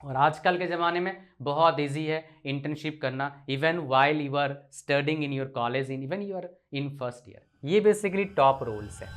और आजकल के ज़माने में बहुत इजी है इंटर्नशिप करना, even while you are studying in your college, in even you are in first year. ये बेसिकली टॉप रोल्स है।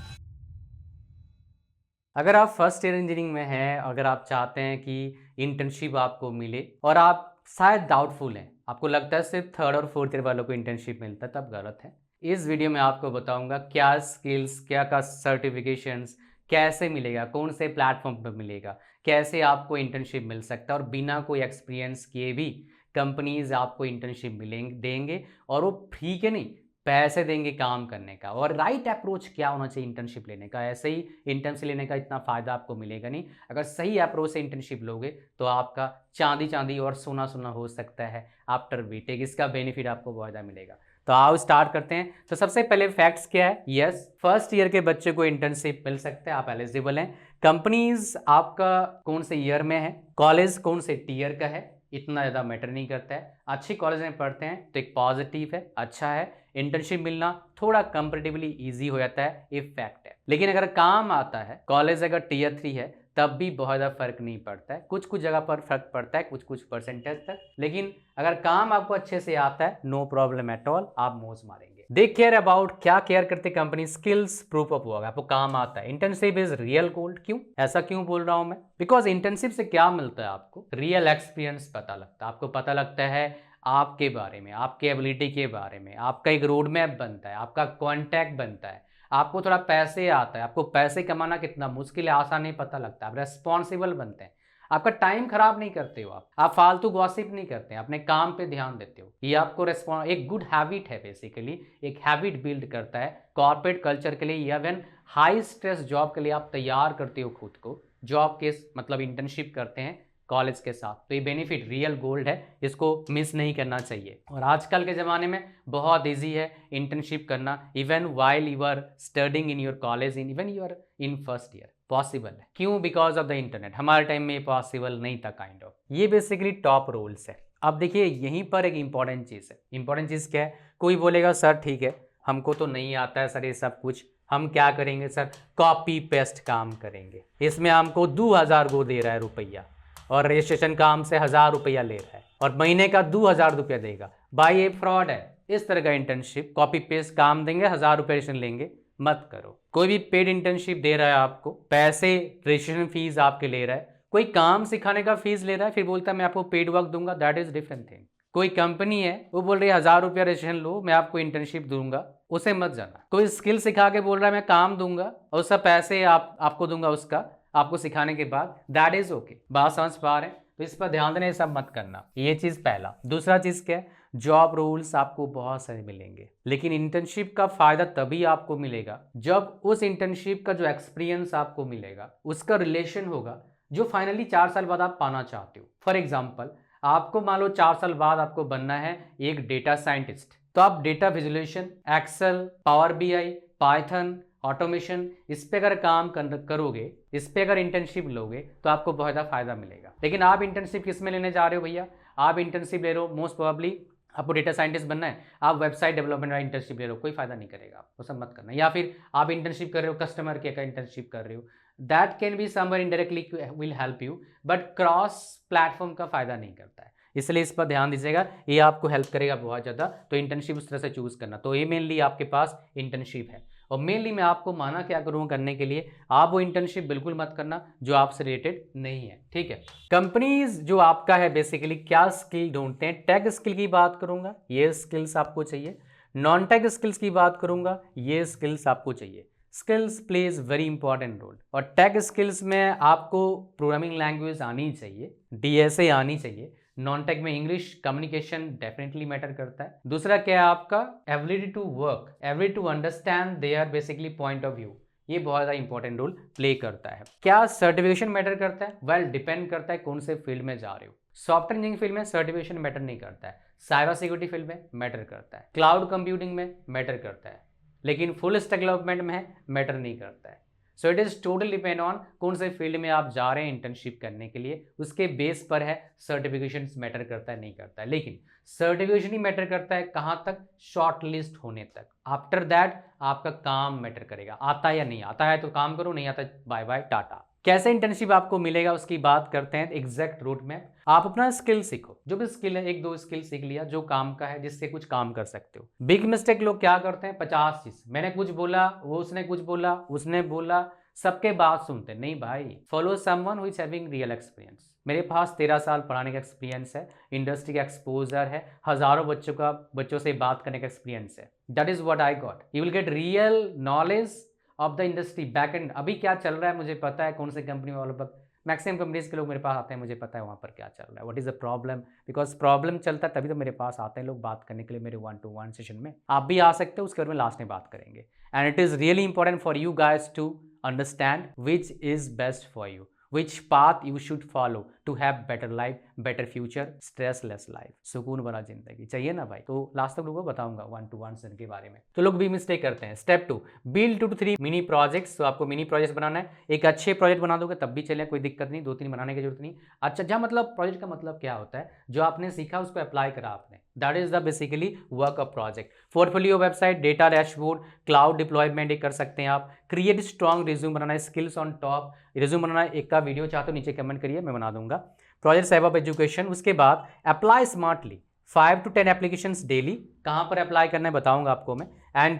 अगर आप फर्स्ट ईयर इंजीनियरिंग में हैं, अगर आप चाहते हैं कि इंटर्नशिप आपको मिले और आप शायद डाउटफुल हैं, आपको लगता है सिर्फ थर्ड और फोर्थ ईयर वालों को इंटर्नशिप मिलता है, तब गलत है। इस वीडियो में आपको बताऊंगा क्या स्किल्स, क्या का सर्टिफिकेशंस, कैसे मिलेगा, कौन से प्लेटफॉर्म पर मिलेगा, कैसे आपको इंटर्नशिप मिल सकता है और बिना कोई एक्सपीरियंस किए भी कंपनीज आपको इंटर्नशिप मिलेंगे देंगे, और वो फ्री के नहीं, पैसे देंगे काम करने का। और राइट अप्रोच क्या होना चाहिए इंटर्नशिप लेने का, ऐसे ही इंटर्नशिप लेने का इतना फ़ायदा आपको मिलेगा नहीं। अगर सही अप्रोच से इंटर्नशिप लोगे तो आपका चांदी चांदी और सोना सोना हो सकता है आफ्टर बीटेक। इसका बेनिफिट आपको बहुत ज़्यादा मिलेगा। तो आओ स्टार्ट करते हैं। तो सबसे पहले फैक्ट्स क्या है, यस फर्स्ट ईयर के बच्चे को इंटर्नशिप मिल सकता है, आप एलिजिबल हैं। कंपनीज आपका कौन से ईयर में है, कॉलेज कौन से टीयर का है, इतना ज़्यादा मैटर नहीं करता है। अच्छी कॉलेज में पढ़ते हैं तो एक पॉजिटिव है, अच्छा है। इंटर्नशिप मिलना थोड़ा कंपेरेटिवली इजी हो जाता है, ये फैक्ट है। लेकिन अगर काम आता है, कॉलेज अगर टीयर 3 है, तब भी बहुत ज़्यादा फर्क नहीं पड़ता है। कुछ कुछ जगह पर फर्क पड़ता है, कुछ कुछ परसेंटेज तक। लेकिन अगर काम आपको अच्छे से आता है, नो प्रॉब्लम एट ऑल, आप मौज मारेंगे। दे केयर अबाउट, क्या केयर करते कंपनी, स्किल्स प्रूफ ऑफ होगा, आपको काम आता है। Internship is real gold. क्यों ऐसा क्यों बोल रहा हूं मैं? बिकॉज इंटर्नशिप से क्या मिलता है आपको, रियल एक्सपीरियंस पता लगता है। आपको पता लगता है आपके बारे में, आपके एबिलिटी के बारे में, आपका एक रोड मैप बनता है, आपका कॉन्टैक्ट बनता है, आपको थोड़ा पैसे आता है, आपको पैसे कमाना कितना मुश्किल है आसान नहीं पता लगता है, आप रेस्पॉन्सिबल बनते हैं, आपका टाइम खराब नहीं करते हो, आप फालतू गॉसिप नहीं करते हैं, अपने काम पे ध्यान देते हो। ये आपको एक गुड हैबिट है, बेसिकली एक हैबिट बिल्ड करता है कॉर्पोरेट कल्चर के लिए, या इवन हाई स्ट्रेस जॉब के लिए आप तैयार करते हो खुद को। जॉब के मतलब इंटर्नशिप करते हैं कॉलेज के साथ, तो ये बेनिफिट रियल गोल्ड है, इसको मिस नहीं करना चाहिए। और आजकल के ज़माने में बहुत इजी है इंटर्नशिप करना, even while you are studying in your college, in even you are in first year. Possible है, क्यों? Because of the internet. हमारे टाइम में ये पॉसिबल नहीं था काइंड ऑफ। ये बेसिकली टॉप रोल्स है। अब देखिए यहीं पर एक इंपॉर्टेंट चीज़ है। इंपॉर्टेंट चीज़ क्या है? कोई बोलेगा सर ठीक है, हमको तो नहीं आता है सर ये सब कुछ, हम क्या करेंगे सर? कॉपी पेस्ट काम करेंगे, इसमें हमको 2000 गो दे रहा है रुपया, और रजिस्ट्रेशन का हमसे 1000 रुपया ले रहा है, और महीने का 2000 रुपया देगा। भाई ये फ्रॉड है। इस तरह का इंटर्नशिप कॉपी पेस्ट काम देंगे, 1000 रुपया रजिस्ट्रेशन लेंगे, मत करो। कोई भी पेड इंटर्नशिप दे रहा है आपको, पैसे रजिस्ट्रेशन फीस आपके ले रहा है, कोई काम सिखाने का फीस ले रहा है, फिर बोलता है मैं आपको पेड वर्क दूंगा, दैट इज डिफरेंट थिंग। कोई कंपनी है वो बोल रही है 1000 रुपया रजिस्ट्रेशन लो, मैं आपको इंटर्नशिप दूंगा, उसे मत जाना। कोई स्किल सिखा के बोल रहा है मैं काम दूंगा और उसका पैसे आपको दूंगा, उसका आपको सिखाने के बाद, दैट इज ओके। बात समझ पा रहे हैं? तो इस पर ध्यान देना, ये सब मत करना। ये चीज पहला। दूसरा चीज क्या है? जॉब रोल्स आपको बहुत सारे मिलेंगे, लेकिन इंटर्नशिप का फायदा तभी आपको मिलेगा जब उस इंटर्नशिप का जो एक्सपीरियंस आपको मिलेगा उसका रिलेशन होगा जो फाइनली 4 साल बाद आप पाना चाहते हो। फॉर एग्जाम्पल, आपको मान लो 4 साल बाद आपको बनना है एक डेटा साइंटिस्ट, तो आप data visualisation, Excel, Power BI, Python, automation, इस पे अगर काम करोगे, इस पे अगर इंटर्नशिप लोगे तो आपको बहुत ज़्यादा फायदा मिलेगा। लेकिन आप इंटर्नशिप किस में लेने जा रहे हो भैया? आप इंटर्नशिप ले रहे हो, मोस्ट प्रोबेबली आपको डेटा साइंटिस्ट बनना है, आप वेबसाइट डेवलपमेंट का इंटर्नशिप ले रहे हो, कोई फायदा नहीं करेगा, वो सब मत करना। या फिर आप इंटर्नशिप कर रहे हो, कस्टमर केयर का इंटर्नशिप कर रहे हो, that can be somewhere indirectly will help you, but cross platform का फायदा नहीं करता है, इसलिए इस पर ध्यान दीजिएगा, ये आपको हेल्प करेगा बहुत ज़्यादा। तो इंटर्नशिप उस तरह से चूज करना। तो ये मेनली आपके पास इंटर्नशिप है, और मेनली मैं आपको माना क्या करूँगा करने के लिए, आप वो इंटर्नशिप बिल्कुल मत करना जो आपसे रिलेटेड नहीं है, ठीक है। कंपनीज जो आपका है बेसिकली क्या स्किल ढूंढते हैं, टेक स्किल की बात करूंगा, ये स्किल्स आपको चाहिए। नॉन टेक स्किल्स की बात करूंगा, ये स्किल्स आपको चाहिए। Skills plays very important role. और टेक स्किल्स में आपको प्रोग्रामिंग लैंग्वेज आनी चाहिए, डीएसए आनी चाहिए। नॉन टेक में इंग्लिश कम्युनिकेशन डेफिनेटली मैटर करता है। दूसरा क्या है आपका? Ability to work, ability to understand their basically point of view, ये बहुत ज़्यादा इंपॉर्टेंट रोल प्ले करता है। क्या सर्टिफिकेशन मैटर करता है? वेल डिपेंड करता है कौन से फील्ड में जा रहे हो। सॉफ्टवेयर इंजीनियरिंग फील्ड में सर्टिफिकेशन मैटर नहीं करता है, साइबर सिक्योरिटी फील्ड में मैटर करता है, क्लाउड कंप्यूटिंग में मैटर करता है, लेकिन फुल स्टैक डेवलपमेंट में मैटर नहीं करता है। So it is total depend on कौन से फील्ड में आप जा रहे हैं इंटर्नशिप करने के लिए, उसके बेस पर है सर्टिफिकेशन मैटर करता है नहीं करता है। लेकिन सर्टिफिकेशन ही मैटर करता है कहाँ तक? शॉर्ट लिस्ट होने तक। आफ्टर दैट आपका काम मैटर करेगा, आता है या नहीं आता है तो काम करो, नहीं आता बाय बाय टाटा। कैसे इंटर्नशिप आपको मिलेगा उसकी बात करते हैं। एग्जैक्ट रूट में आप अपना स्किल सीखो, जो भी स्किल है, एक दो स्किल सीख लिया जो काम का है, जिससे कुछ काम कर सकते हो। बिग मिस्टेक लोग क्या करते हैं, 50 चीज, मैंने कुछ बोला, वो उसने कुछ बोला, उसने बोला, सबके बात सुनते। नहीं भाई, follow someone who is having real experience. मेरे पास 13 साल पढ़ाने का एक्सपीरियंस है, इंडस्ट्री का एक्सपोजर है, हजारों बच्चों से बात करने का एक्सपीरियंस है। That is what I got. You will get real knowledge of the industry back and. अभी क्या चल रहा है मुझे पता है, कौन से कंपनी वालों पर, मैक्सिमम कंपनीज के लोग मेरे पास आते हैं, मुझे पता है वहाँ पर क्या चल रहा है, what is the problem. Because problem चलता है तभी तो मेरे पास आते हैं लोग बात करने के लिए मेरे 1-to-1 सेशन में। आप भी आ सकते हो, उसके बारे में लास्ट में बात करेंगे। And it is really important for you guys to understand which is best for you, which path you should follow to have better life, better future, stressless life। सुकून भरा जिंदगी चाहिए ना भाई। तो लास्ट तक लोगों को बताऊंगा 1-to-1 सेशन के बारे में। तो लोग भी मिस्टेक करते हैं। Step 2, build 2 to 3 mini projects. तो आपको मिनी प्रोजेक्ट बनाना है। एक अच्छे प्रोजेक्ट बना दोगे तब भी चले, कोई दिक्कत नहीं, 2-3 बनाने की जरूरत नहीं। अच्छा, जहाँ मतलब प्रोजेक्ट का मतलब क्या होता है, जो आपने सीखा उसको अप्लाई करा आपने, that is the basically work of project. Portfolio, website, data dashboard, cloud deployment कर सकते हैं आप। क्रिएट स्ट्रॉन्ग रिज्यूम बनाना है, स्किल्स ऑन टॉप रिज्यूम बनाना है। एक का वीडियो चाहते हो नीचे कमेंट करिए, मैं बना दूंगा। Project save up education. उसके बाद apply smartly, 5 to 10 applications daily. कहाँ पर अप्लाई करना है बताऊंगा आपको मैं। And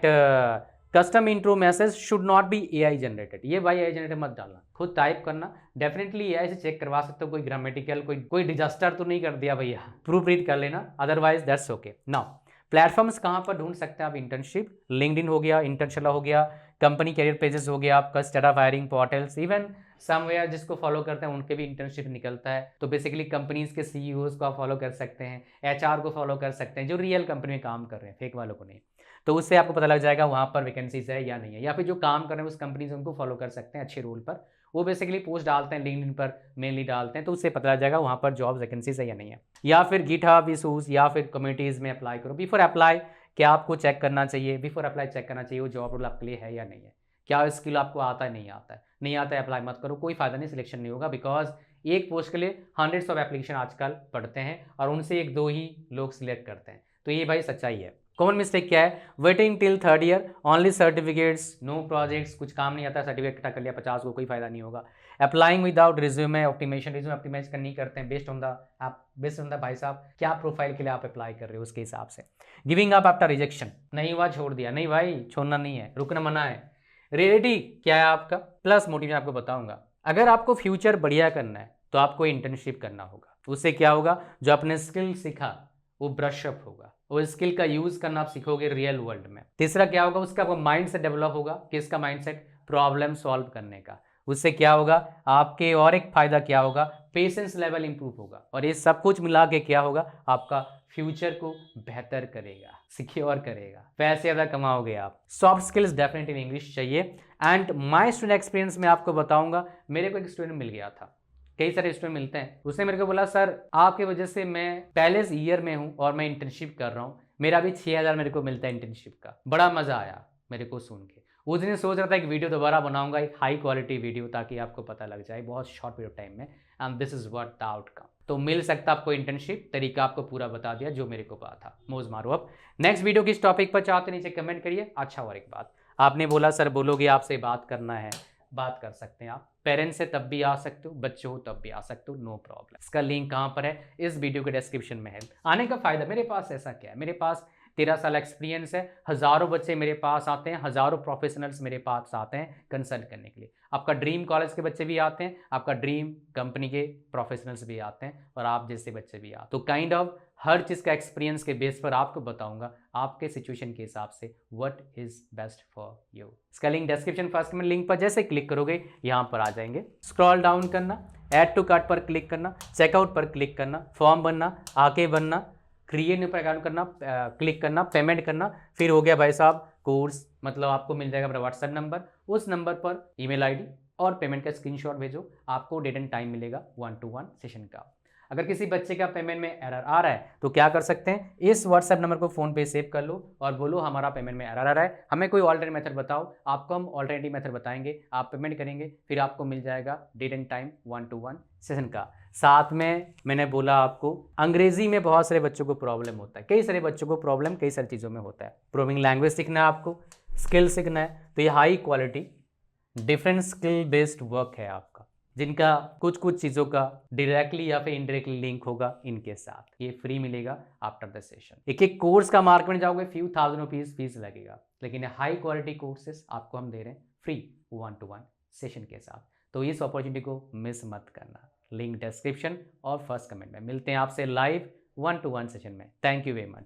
custom intro message should not be AI generated. ये भाई एआई जनरेटेड मत डालना, खुद टाइप करना। डेफिनेटली एआई से चेक करवा सकते हो, कोई ग्रामेटिकल कोई डिजास्टर तो नहीं कर दिया भैया, प्रूफ रीड कर लेना, otherwise that's okay. Now platforms कहाँ पर ढूंढ सकते हैं आप इंटर्नशिप, लिंक्डइन हो गया, इंटर्नशाला हो गया, कंपनी कैरियर पेजेस हो गया, आपका state of hiring portals, even somewhere जिसको फॉलो करते हैं उनके भी इंटर्नशिप निकलता है। तो बेसिकली कंपनीज के सीईओज को आप फॉलो कर सकते हैं, एचआर को फॉलो कर सकते हैं, जो रियल कंपनी में काम कर रहे हैं, फेक वालों को नहीं। तो उससे आपको पता लग जाएगा वहाँ पर वैकेंसीज है या नहीं है, या फिर जो काम कर रहे हैं उस कंपनी से उनको फॉलो कर सकते हैं अच्छे रोल पर। वो बेसिकली पोस्ट डालते हैं लिंक्डइन पर, मेनली डालते हैं, तो उससे पता लग जाएगा वहाँ पर जॉब वैकेंसीज है या नहीं है। या फिर गिटहब इशूज या फिर कम्युनिटीज़ में अप्लाई करो। बिफोर अप्लाई क्या आपको चेक करना चाहिए, बिफोर अप्लाई चेक करना चाहिए वो जॉब रोल आपके लिए है या नहीं है, क्या स्किल आपको आता है, नहीं आता है। नहीं आता है अप्लाई मत करो, कोई फायदा नहीं, सिलेक्शन नहीं होगा। बिकॉज एक पोस्ट के लिए हंड्रेड्स ऑफ एप्लीकेशन आजकल पढ़ते हैं और उनसे 1-2 ही लोग सिलेक्ट करते हैं। तो ये भाई सच्चाई है। कॉमन मिस्टेक क्या है, waiting till 3rd year, only certificates, know projects, कुछ काम नहीं आता, सर्टिफिकेट इकट्ठा कर लिया 50 को, कोई फायदा नहीं होगा। Applying without resume optimisation, resume optimise नहीं करते हैं बेस्ड ऑन द भाई साहब क्या प्रोफाइल के लिए आप अप्लाई कर रहे हो उसके हिसाब से। गिविंग अप आफ्टर रिजेक्शन, नहीं हुआ छोड़ दिया, नहीं भाई छोड़ना नहीं है, रुकना मना है। रियलिटी क्या है आपका, प्लस मोटिवेशन आपको बताऊंगा। अगर आपको फ्यूचर बढ़िया करना है तो आपको इंटर्नशिप करना होगा। उससे क्या होगा, जो आपने स्किल सीखा वो ब्रश अप होगा, वो स्किल का यूज करना आप सीखोगे रियल वर्ल्ड में। तीसरा क्या होगा, उसका आपका माइंड सेट डेवलप होगा। किसका माइंड सेट, प्रॉब्लम सॉल्व करने का। उससे क्या होगा आपके, और एक फायदा क्या होगा, पेशेंस लेवल इंप्रूव होगा। और ये सब कुछ मिला के क्या होगा, आपका फ्यूचर को बेहतर करेगा, सिक्योर करेगा, पैसे ज़्यादा कमाओगे आप। सॉफ्ट स्किल्स डेफिनेटली इंग्लिश चाहिए। एंड माय स्टूडेंट एक्सपीरियंस में आपको बताऊंगा, मेरे को एक स्टूडेंट मिल गया था, कई सारे स्टूडेंट मिलते हैं, उसने मेरे को बोला सर आपकी वजह से मैं पहले ईयर में हूँ और मैं इंटर्नशिप कर रहा हूँ, मेरा भी 6000 मेरे को मिलता है इंटर्नशिप का। बड़ा मजा आया मेरे को सुन के। उस दिन सोच रहा था एक वीडियो दोबारा बनाऊंगा, एक हाई क्वालिटी वीडियो, ताकि आपको पता लग जाए बहुत शॉर्ट पीरियड टाइम में। And this is what the outcome. तो मिल सकता आपको इंटर्नशिप, तरीका आपको पूरा बता दिया जो मेरे को पता था। मौज मारो अब। नेक्स्ट वीडियो किस टॉपिक पर चाहते नीचे कमेंट करिए। अच्छा, और एक बात, आपने बोला सर बोलोगे आपसे बात करना है, बात कर सकते हैं आप। पेरेंट्स से तब भी आ सकते हो, बच्चे हो तब भी आ सकते हो, नो प्रॉब्लम। इसका लिंक कहाँ पर है, इस वीडियो के डिस्क्रिप्शन में है। आने का फायदा, मेरे पास ऐसा क्या है, मेरे पास 13 साल एक्सपीरियंस है, हज़ारों बच्चे मेरे पास आते हैं, हज़ारों प्रोफेशनल्स मेरे पास आते हैं कंसल्ट करने के लिए। आपका ड्रीम कॉलेज के बच्चे भी आते हैं, आपका ड्रीम कंपनी के प्रोफेशनल्स भी आते हैं, और आप जैसे बच्चे भी आते हैं। तो काइंड ऑफ हर चीज़ का एक्सपीरियंस के बेस पर आपको बताऊंगा आपके सिचुएशन के हिसाब से what is best for you. इसका लिंक डिस्क्रिप्शन फर्स्ट में लिंक पर जैसे क्लिक करोगे यहाँ पर आ जाएंगे। स्क्रॉल डाउन करना, ऐड टू कार्ट पर क्लिक करना, चेकआउट पर क्लिक करना, फॉर्म बनना, आके बनना, क्रिएट न्यू पर अकाउंट करना, क्लिक करना, पेमेंट करना, फिर हो गया भाई साहब कोर्स। मतलब आपको मिल जाएगा मेरा व्हाट्सएप नंबर, उस नंबर पर ईमेल आईडी और पेमेंट का स्क्रीनशॉट भेजो, आपको डेट एंड टाइम मिलेगा 1-to-1 सेशन का। अगर किसी बच्चे का पेमेंट में एरर आ रहा है तो क्या कर सकते हैं, इस व्हाट्सएप नंबर को फ़ोन पे सेव कर लो और बोलो हमारा पेमेंट में एरर आ रहा है, हमें कोई ऑल्टरनेट मेथड बताओ। आपको हम ऑल्टरनेटिव मेथड बताएंगे, आप पेमेंट करेंगे, फिर आपको मिल जाएगा date and time 1-to-1 session का। साथ में मैंने बोला आपको अंग्रेजी में बहुत सारे बच्चों को प्रॉब्लम होता है, कई सारे बच्चों को प्रॉब्लम कई सारी चीज़ों में होता है। प्रोग्रामिंग लैंग्वेज सीखना है आपको, स्किल सीखना है, तो ये high quality different skill based work है आपका। जिनका कुछ कुछ चीज़ों का डायरेक्टली या फिर इनडायरेक्टली लिंक होगा इनके साथ। ये फ्री मिलेगा आफ्टर द सेशन। एक एक कोर्स का मार्केट में जाओगे फ्यू थाउजेंड रुपीज़ फीस लगेगा, लेकिन हाई क्वालिटी कोर्सेस आपको हम दे रहे हैं फ्री 1-to-1 सेशन के साथ। तो इस अपॉर्चुनिटी को मिस मत करना। लिंक डिस्क्रिप्शन और फर्स्ट कमेंट में। मिलते हैं आपसे लाइव 1-to-1 सेशन में। Thank you very much.